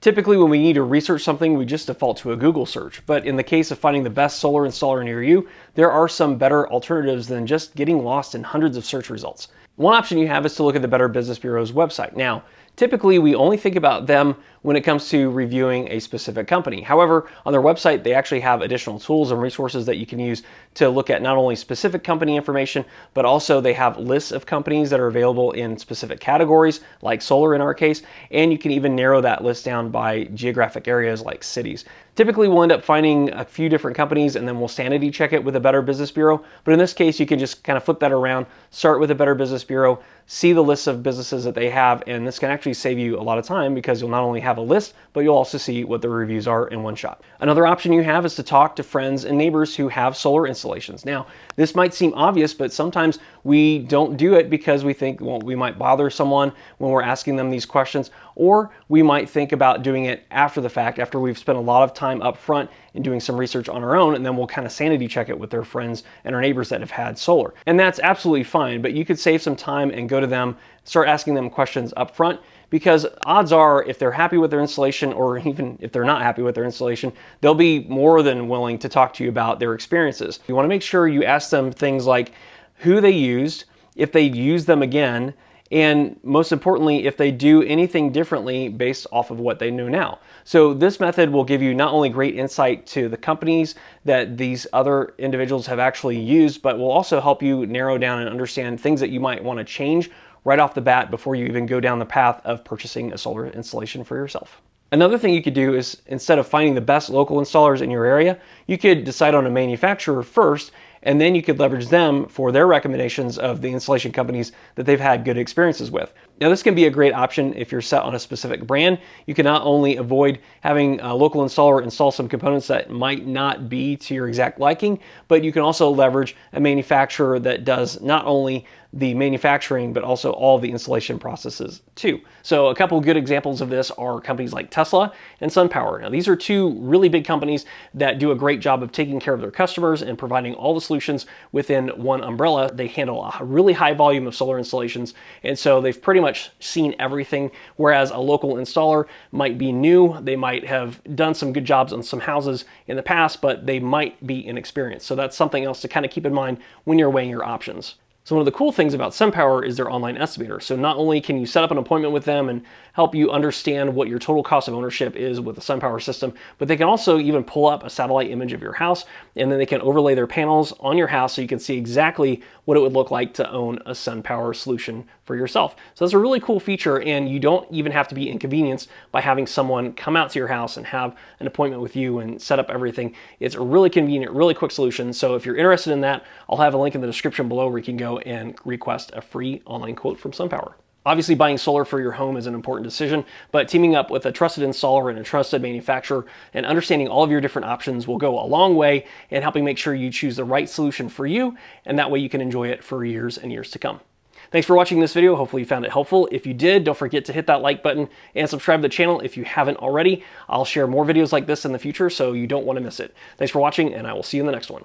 Typically, when we need to research something, we just default to a Google search. But in the case of finding the best solar installer near you, there are some better alternatives than just getting lost in hundreds of search results. One option you have is to look at the Better Business Bureau's website. Now, typically, we only think about them when it comes to reviewing a specific company. However, on their website, they actually have additional tools and resources that you can use to look at not only specific company information, but also they have lists of companies that are available in specific categories, like solar in our case, and you can even narrow that list down by geographic areas like cities. Typically, we'll end up finding a few different companies and then we'll sanity check it with a Better Business Bureau. But in this case, you can just kind of flip that around, start with a Better Business Bureau, see the lists of businesses that they have, and this can actually save you a lot of time because you'll not only have a list, but you'll also see what the reviews are in one shot. Another option you have is to talk to friends and neighbors who have solar installations. Now, this might seem obvious, but sometimes we don't do it because we think, well, we might bother someone when we're asking them these questions, or we might think about doing it after the fact, after we've spent a lot of time up front in doing some research on our own, and then we'll kind of sanity check it with their friends and our neighbors that have had solar. And that's absolutely fine, but you could save some time and go to them, start asking them questions up front, because odds are if they're happy with their installation, or even if they're not happy with their installation, they'll be more than willing to talk to you about their experiences. You want to make sure you ask them things like who they used, if they use them again, and most importantly, if they do anything differently based off of what they know now. So this method will give you not only great insight to the companies that these other individuals have actually used, but will also help you narrow down and understand things that you might want to change right off the bat before you even go down the path of purchasing a solar installation for yourself. Another thing you could do is, instead of finding the best local installers in your area, you could decide on a manufacturer first, and then you could leverage them for their recommendations of the installation companies that they've had good experiences with. Now, this can be a great option if you're set on a specific brand. You can not only avoid having a local installer install some components that might not be to your exact liking, but you can also leverage a manufacturer that does not only the manufacturing, but also all the installation processes too. So a couple of good examples of this are companies like Tesla and SunPower. Now, these are two really big companies that do a great job of taking care of their customers and providing all the solutions within one umbrella. They handle a really high volume of solar installations, and so they've pretty much seen everything, whereas a local installer might be new. They might have done some good jobs on some houses in the past, but they might be inexperienced. So that's something else to kind of keep in mind when you're weighing your options. So one of the cool things about SunPower is their online estimator. So not only can you set up an appointment with them and help you understand what your total cost of ownership is with the SunPower system, but they can also even pull up a satellite image of your house, and then they can overlay their panels on your house so you can see exactly what it would look like to own a SunPower solution for yourself. So that's a really cool feature, and you don't even have to be inconvenienced by having someone come out to your house and have an appointment with you and set up everything. It's a really convenient, really quick solution. So if you're interested in that, I'll have a link in the description below where you can go and request a free online quote from SunPower. Obviously, buying solar for your home is an important decision, but teaming up with a trusted installer and a trusted manufacturer and understanding all of your different options will go a long way in helping make sure you choose the right solution for you, and that way you can enjoy it for years and years to come. Thanks for watching this video. Hopefully you found it helpful. If you did, don't forget to hit that like button and subscribe to the channel if you haven't already. I'll share more videos like this in the future, so you don't want to miss it. Thanks for watching, and I will see you in the next one.